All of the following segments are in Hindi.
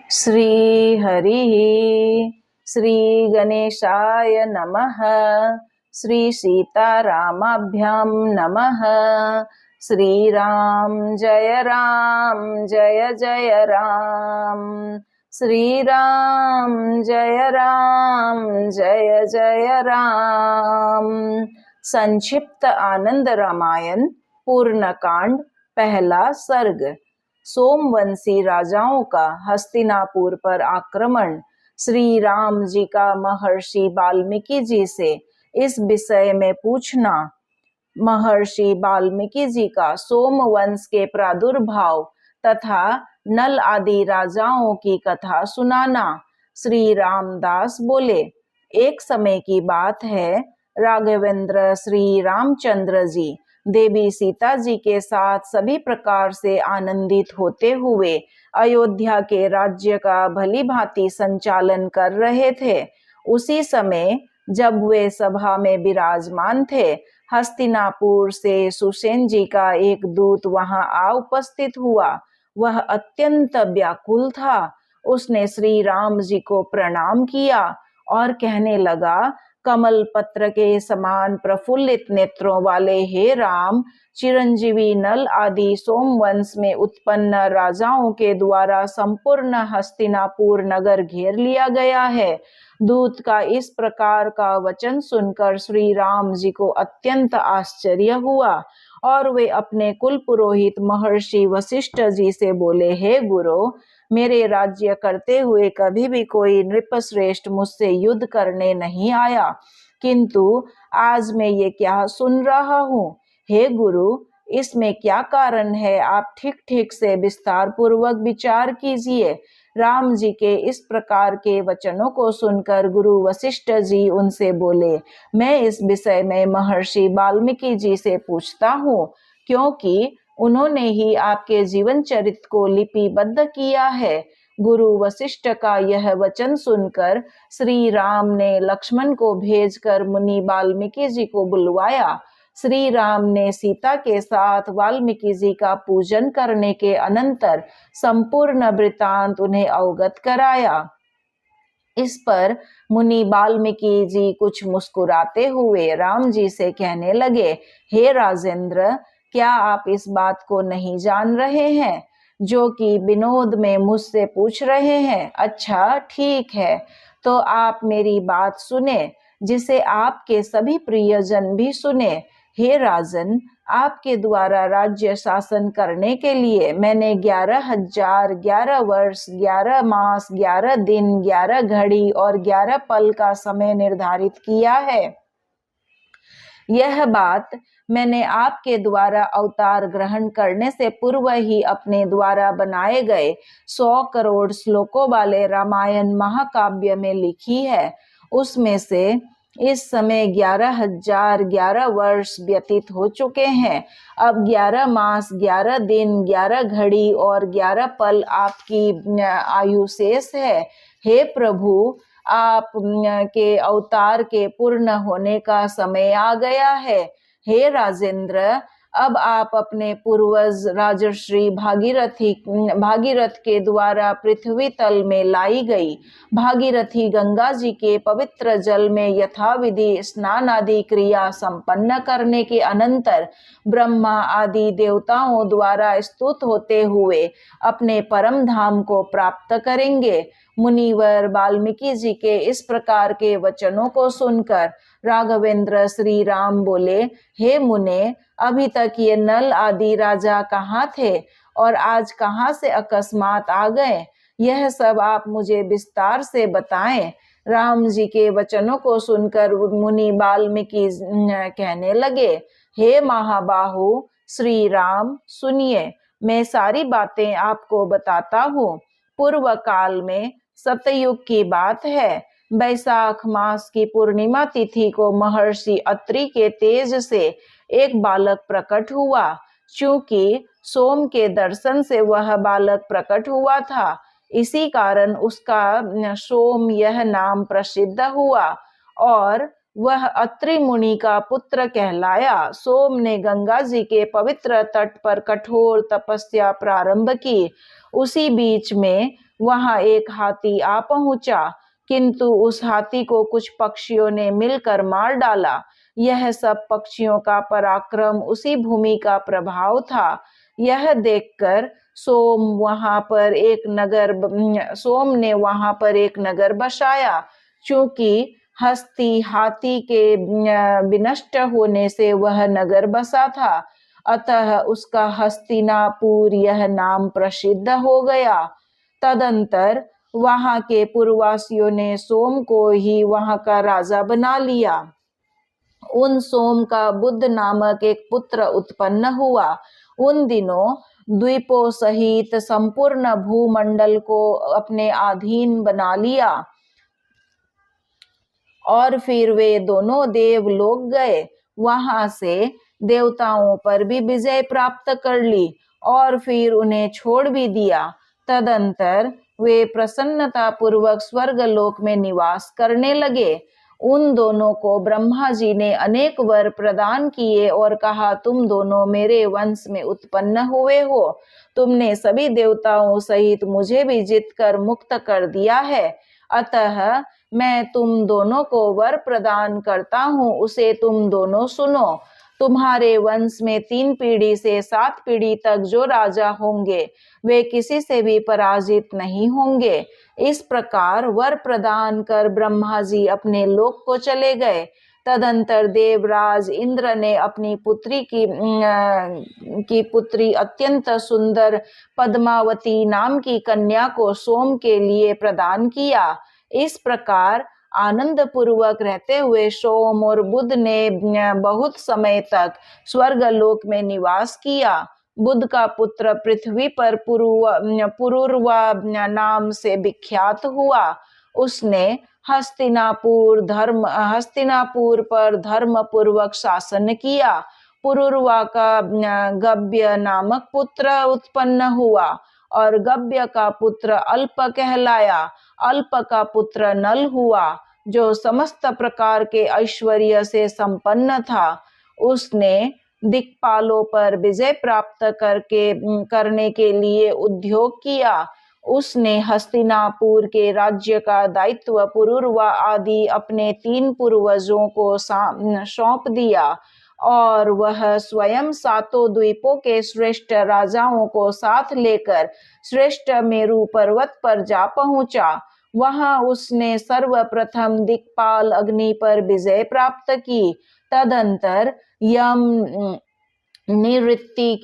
श्री हरि श्री गणेशाय नमः। श्री सीतारामाभ्यां नमः। श्री राम जय जय राम। श्री राम जय जय राम। संक्षिप्त आनंद रामायण पूर्ण कांड पहला सर्ग। सोमवंशी राजाओं का हस्तिनापुर पर आक्रमण। श्री राम जी का महर्षि वाल्मीकि जी से इस विषय में पूछना। महर्षि वाल्मीकि जी का सोमवंश के प्रादुर्भाव तथा नल आदि राजाओं की कथा सुनाना। श्री रामदास बोले, एक समय की बात है, राघवेंद्र श्री रामचंद्र जी देवी सीता जी के साथ सभी प्रकार से आनंदित होते हुए अयोध्या के राज्य का भली भांति संचालन कर रहे थे। उसी समय जब वे सभा में विराजमान थे, हस्तिनापुर से सुसेन जी का एक दूत वहां आ उपस्थित हुआ। वह अत्यंत व्याकुल था। उसने श्री राम जी को प्रणाम किया और कहने लगा, कमल पत्र के समान प्रफुल्लित नेत्रों वाले हे राम, चिरंजीवी नल आदि सोमवंश में उत्पन्न राजाओं के द्वारा संपूर्ण हस्तिनापुर नगर घेर लिया गया है। दूत का इस प्रकार का वचन सुनकर श्री राम जी को अत्यंत आश्चर्य हुआ और वे अपने कुल पुरोहित महर्षि वशिष्ठ जी से बोले, हे गुरु, मेरे राज्य करते हुए कभी भी कोई नृपश्रेष्ठ मुझसे युद्ध करने नहीं आया, किंतु आज मैं ये क्या सुन रहा हूँ। हे गुरु, इसमें क्या कारण है, आप ठीक ठीक से विस्तार पूर्वक विचार कीजिए। राम जी के इस प्रकार के वचनों को सुनकर गुरु वशिष्ठ जी उनसे बोले, मैं इस विषय में महर्षि वाल्मीकि जी से पूछता हूँ, क्योंकि उन्होंने ही आपके जीवन चरित्र को लिपिबद्ध किया है। गुरु वशिष्ठ का यह वचन सुनकर श्री राम ने लक्ष्मण को भेजकर मुनि वाल्मीकि जी को बुलवाया। श्री राम ने सीता के साथ वाल्मीकि जी का पूजन करने के अनंतर संपूर्ण वृतांत उन्हें अवगत कराया। इस पर मुनि वाल्मीकि जी कुछ मुस्कुराते हुए राम जी से कहने लगे, हे राजेंद्र, क्या आप इस बात को नहीं जान रहे हैं जो कि विनोद में मुझसे पूछ रहे हैं? अच्छा, ठीक है, तो आप मेरी बात सुने, जिसे आपके सभी प्रियजन भी सुने। हे राजन, आपके द्वारा राज्य शासन करने के लिए मैंने 11,000 11 वर्ष 11 मास 11 दिन 11 घड़ी और 11 पल का समय निर्धारित किया है। यह बात मैंने आपके द्वारा अवतार ग्रहण करने से पूर्व ही अपने द्वारा बनाए गए 100 करोड़ श्लोकों वाले रामायण महाकाव्य में लिखी है। उसमें से इस समय 11,000 11 वर्ष व्यतीत हो चुके हैं। अब 11 मास 11 दिन 11 घड़ी और 11 पल आपकी आयु शेष है। हे प्रभु, आप के अवतार के पूर्ण होने का समय आ गया है। हे राजेंद्र, अब आप अपने पूर्वज राजर्षि भागीरथ के द्वारा पृथ्वी तल में लाई गई भागीरथी गंगा जी के पवित्र जल में यथाविधि स्नान आदि क्रिया संपन्न करने के अनंतर ब्रह्मा आदि देवताओं द्वारा स्तुत होते हुए अपने परम धाम को प्राप्त करेंगे। मुनिवर वाल्मीकि जी के इस प्रकार के वचनों को सुनकर राघवेंद्र श्री राम बोले, हे मुने, अभी तक ये नल आदि राजा कहाँ थे और आज कहाँ से अकस्मात आ गए? यह सब आप मुझे विस्तार से बताएं। राम जी के वचनों को सुनकर मुनि वाल्मीकि कहने लगे, हे महाबाहु श्री राम, सुनिए, मैं सारी बातें आपको बताता हूँ। पूर्व काल में सतयुग की बात है। बैसाख मास की पूर्णिमा तिथि को महर्षि अत्रि के तेज से एक बालक प्रकट हुआ। चूंकि सोम के दर्शन से वह बालक प्रकट हुआ था, इसी कारण उसका सोम यह नाम प्रसिद्ध हुआ और वह अत्रि मुनि का पुत्र कहलाया। सोम ने गंगा जी के पवित्र तट पर कठोर तपस्या प्रारंभ की। उसी बीच में वहां एक हाथी आ पहुंचा, किंतु उस हाथी को कुछ पक्षियों ने मिलकर मार डाला। यह सब पक्षियों का पराक्रम उसी भूमि का प्रभाव था। यह देखकर सोम ने वहां पर एक नगर बसाया। चूंकि हस्ती हाथी के विनष्ट होने से वह नगर बसा था, अतः उसका हस्तिनापुर यह नाम प्रसिद्ध हो गया। तदंतर वहां के पुरवासियों ने सोम को ही वहां का राजा बना लिया। उन सोम का बुद्ध नामक एक पुत्र उत्पन्न हुआ। उन दिनों द्वीपों सहित संपूर्ण भूमंडल को अपने अधीन बना लिया और फिर वे दोनों देवलोक गए। वहां से देवताओं पर भी विजय प्राप्त कर ली और फिर उन्हें छोड़ भी दिया। तदंतर वे प्रसन्नता पूर्वक स्वर्गलोक में निवास करने लगे। उन दोनों को ब्रह्मा जी ने अनेक वर प्रदान किए और कहा, तुम दोनों मेरे वंश में उत्पन्न हुए हो। तुमने सभी देवताओं सहित मुझे भी जीतकर मुक्त कर दिया है। अतः मैं तुम दोनों को वर प्रदान करता हूँ, उसे तुम दोनों सुनो। तुम्हारे वंश में 3 पीढ़ी से 7 पीढ़ी तक जो राजा होंगे वे किसी से भी पराजित नहीं होंगे। इस प्रकार वर प्रदान कर ब्रह्मा जी अपने लोक को चले गए। तदंतर देवराज इंद्र ने अपनी पुत्री अत्यंत सुंदर पद्मावती नाम की कन्या को सोम के लिए प्रदान किया। इस प्रकार आनंद पूर्वक रहते हुए सोम और बुध ने बहुत समय तक स्वर्गलोक में निवास किया। बुध का पुत्र पृथ्वी पर पुरुरवा नाम से विख्यात हुआ। उसने हस्तिनापुर पर धर्म पूर्वक शासन किया। पुरुरवा का गव्य नामक पुत्र उत्पन्न हुआ और गव्य का पुत्र अल्प कहलाया। अल्प का पुत्र नल हुआ, जो समस्त प्रकार के ऐश्वर्य से संपन्न था। उसने दिक्पालों पर विजय प्राप्त करने के लिए उद्योग किया। उसने हस्तिनापुर के राज्य का दायित्व पुरुरवा आदि अपने 3 पूर्वजों को सौंप दिया और वह स्वयं 7 द्वीपों के श्रेष्ठ राजाओं को साथ लेकर श्रेष्ठ मेरु पर्वत पर जा पहुंचा। वहां उसने सर्वप्रथम दिक्पाल अग्नि पर विजय प्राप्त की। तदंतर यम निवृत्ति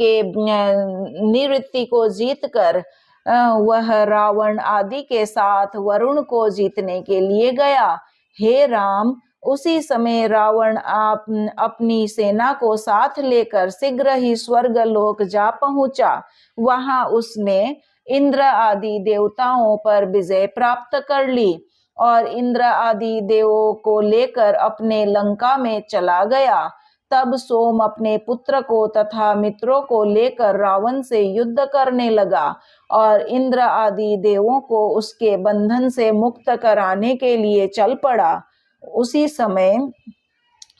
को जीतकर वह रावण आदि के साथ वरुण को जीतने के लिए गया। हे राम, उसी समय रावण अपनी सेना को साथ लेकर शीघ्र ही स्वर्गलोक जा पहुंचा। वहां उसने इंद्र आदि देवताओं पर विजय प्राप्त कर ली और इंद्र आदि देवों को लेकर अपने लंका में चला गया। तब सोम अपने पुत्र को तथा मित्रों को लेकर रावण से युद्ध करने लगा और इंद्र आदि देवों को उसके बंधन से मुक्त कराने के लिए चल पड़ा। उसी समय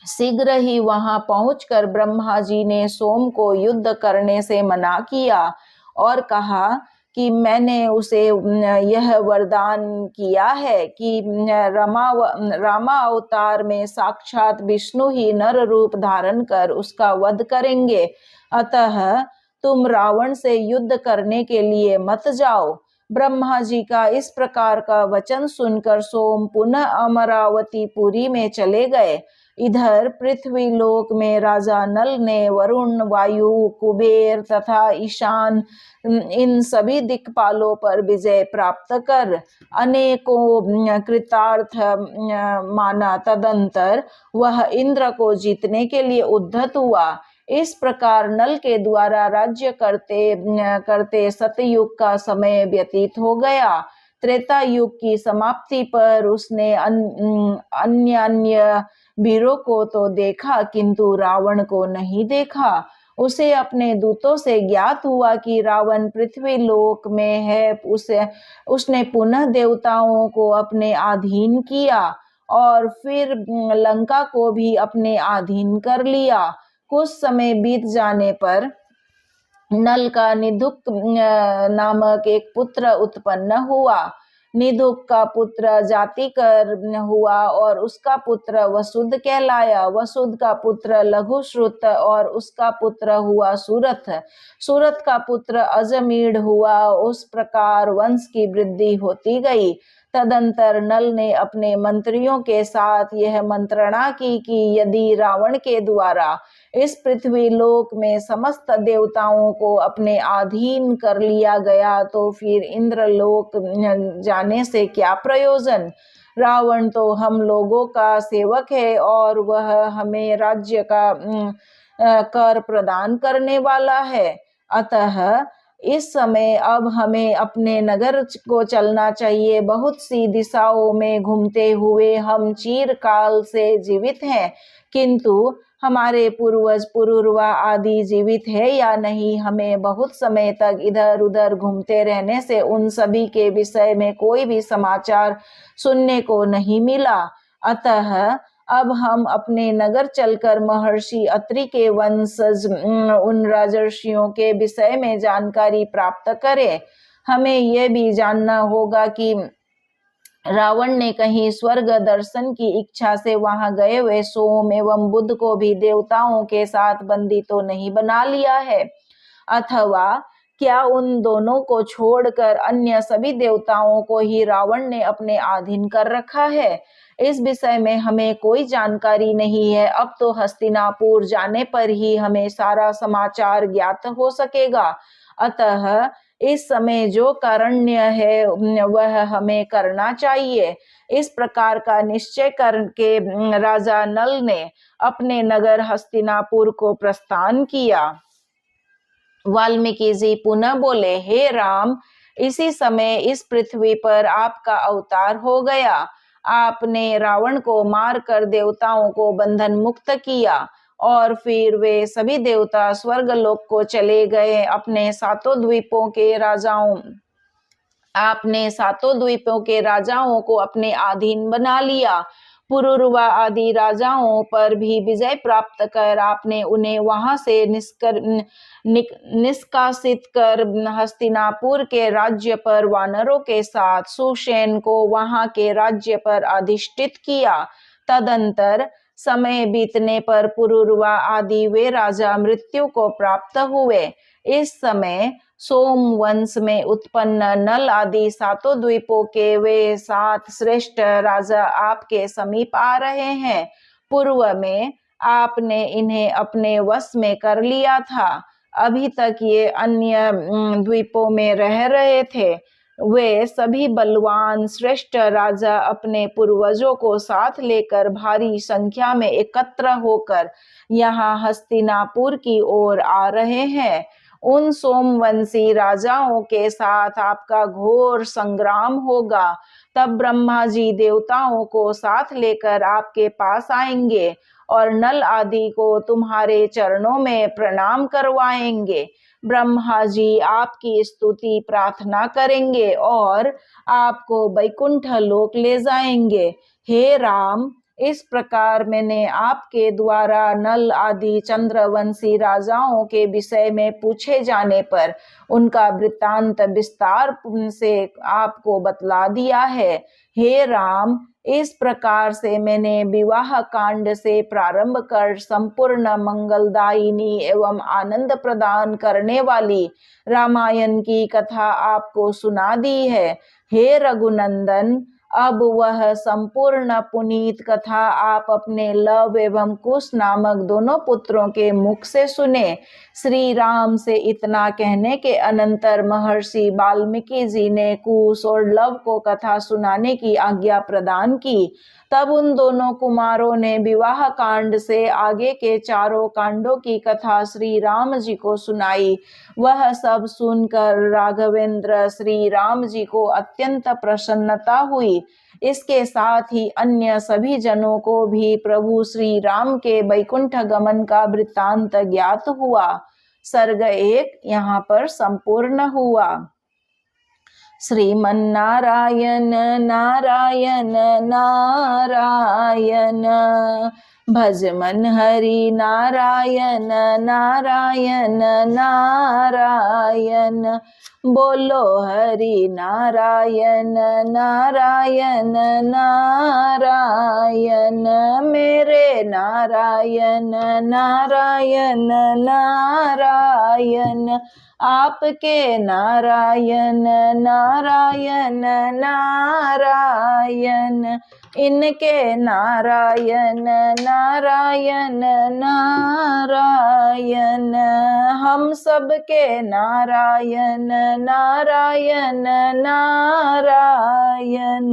शीघ्र ही वहां पहुंचकर ब्रह्मा जी ने सोम को युद्ध करने से मना किया और कहा कि मैंने उसे यह वरदान किया है कि रामा अवतार में साक्षात विष्णु ही नर रूप धारण कर उसका वध करेंगे। अतः तुम रावण से युद्ध करने के लिए मत जाओ। ब्रह्मा जी का इस प्रकार का वचन सुनकर सोम पुनः अमरावतीपुरी में चले गए। इधर पृथ्वी लोक में राजा नल ने वरुण, वायु, कुबेर तथा ईशान इन सभी दिक्पालों पर विजय प्राप्त कर अनेकों कृतार्थ माना। तदंतर वह इंद्र को जीतने के लिए उद्धत हुआ। इस प्रकार नल के द्वारा राज्य करते सतयुग का समय व्यतीत हो गया। त्रेता युग की समाप्ति पर उसने अन्य वीरों को तो देखा, किंतु रावण को नहीं देखा। उसे अपने दूतों से ज्ञात हुआ कि रावण पृथ्वी लोक में है। उसने पुनः देवताओं को अपने अधीन किया और फिर लंका को भी अपने अधीन कर लिया। कुछ समय बीत जाने पर नल का निधुक नामक एक पुत्र उत्पन्न हुआ। निधुक का पुत्र जातिकर हुआ और उसका पुत्र वसुद कहलाया। वसुद का पुत्र लघुश्रुत और उसका पुत्र हुआ सूरथ। सूरथ का पुत्र अजमीढ़ हुआ। उस प्रकार वंश की वृद्धि होती गई। तदंतर नल ने अपने मंत्रियों के साथ यह मंत्रणा की कि यदि रावण के द्वारा इस पृथ्वी लोक में समस्त देवताओं को अपने अधीन कर लिया गया तो फिर इंद्रलोक जाने से क्या प्रयोजन। रावण तो हम लोगों का सेवक है और वह हमें राज्य का कर प्रदान करने वाला है। अतः इस समय अब हमें अपने नगर को चलना चाहिए। बहुत सी दिशाओं में घूमते हुए हम चिरकाल से जीवित हैं, किंतु हमारे पूर्वज पुरुरवा आदि जीवित है या नहीं, हमें बहुत समय तक इधर उधर घूमते रहने से उन सभी के विषय में कोई भी समाचार सुनने को नहीं मिला। अतः अब हम अपने नगर चलकर महर्षि अत्रि के वंशज उन राजर्षियों के विषय में जानकारी प्राप्त करें। हमें यह भी जानना होगा कि रावण ने कहीं स्वर्ग दर्शन की इच्छा से वहां गए हुए सोम एवं बुध को भी देवताओं के साथ बंदी तो नहीं बना लिया है, अथवा क्या उन दोनों को छोड़कर अन्य सभी देवताओं को ही रावण ने अपने अधीन कर रखा है। इस विषय में हमें कोई जानकारी नहीं है। अब तो हस्तिनापुर जाने पर ही हमें सारा समाचार ज्ञात हो सकेगा। अतः इस समय जो करण्य है वह हमें करना चाहिए। इस प्रकार का निश्चय करके राजा नल ने अपने नगर हस्तिनापुर को प्रस्थान किया। वाल्मीकि जी पुनः बोले, हे राम, इसी समय इस पृथ्वी पर आपका अवतार हो गया। आपने रावण को मारकर देवताओं को बंधन मुक्त किया और फिर वे सभी देवता स्वर्गलोक को चले गए। आपने सातों द्वीपों के राजाओं को अपने अधीन बना लिया। पुरुरवा आदि राजाओं पर भी विजय प्राप्त कर आपने उन्हें वहां से निष्कासित कर हस्तिनापुर के राज्य पर वानरों के साथ सुषेण को वहां के राज्य पर अधिष्ठित किया। तदंतर समय बीतने पर पुरुरवा आदि वे राजा मृत्यु को प्राप्त हुए। इस समय सोम वंश में उत्पन्न नल आदि सातों द्वीपों के वे 7 श्रेष्ठ राजा आपके समीप आ रहे हैं। पूर्व में आपने इन्हें अपने वश में कर लिया था। अभी तक ये अन्य द्वीपों में रह रहे थे। वे सभी बलवान श्रेष्ठ राजा अपने पूर्वजों को साथ लेकर भारी संख्या में एकत्र होकर यहाँ हस्तिनापुर की ओर आ रहे हैं। उन सोमवंशी राजाओं के साथ आपका घोर संग्राम होगा। तब ब्रह्मा जी देवताओं को साथ लेकर आपके पास आएंगे और नल आदि को तुम्हारे चरणों में प्रणाम करवाएंगे। ब्रह्मा जी आपकी स्तुति प्रार्थना करेंगे और आपको वैकुंठ लोक ले जाएंगे। हे राम, इस प्रकार मैंने आपके द्वारा नल आदि चंद्रवंशी राजाओं के विषय में पूछे जाने पर उनका वृत्तांत विस्तार से आपको बतला दिया है। हे राम, इस प्रकार से मैंने विवाह कांड से प्रारंभ कर संपूर्ण मंगलदायिनी एवं आनंद प्रदान करने वाली रामायण की कथा आपको सुना दी है। हे रघुनंदन, अब वह संपूर्ण पुनीत कथा आप अपने लव एवं कुश नामक दोनों पुत्रों के मुख से सुने। श्री राम से इतना कहने के अनंतर महर्षि वाल्मीकि जी ने कुश और लव को कथा सुनाने की आज्ञा प्रदान की। तब उन दोनों कुमारों ने विवाह कांड से आगे के 4 कांडों की कथा श्री राम जी को सुनाई। वह सब सुनकर राघवेंद्र श्री राम जी को अत्यंत प्रसन्नता हुई। इसके साथ ही अन्य सभी जनों को भी प्रभु श्री राम के वैकुंठ गमन का वृत्तांत ज्ञात हुआ। सर्ग 1 यहाँ पर संपूर्ण हुआ। श्रीमन्नारायण नारायण नारायण भज मन हरि नारायण नारायण नारायण। बोलो हरि नारायण नारायण नारायण। मेरे नारायण नारायण नारायण। आपके नारायण नारायण नारायण। इनके नारायण नारायण नारायण। हम सबके नारायण नारायण नारायण।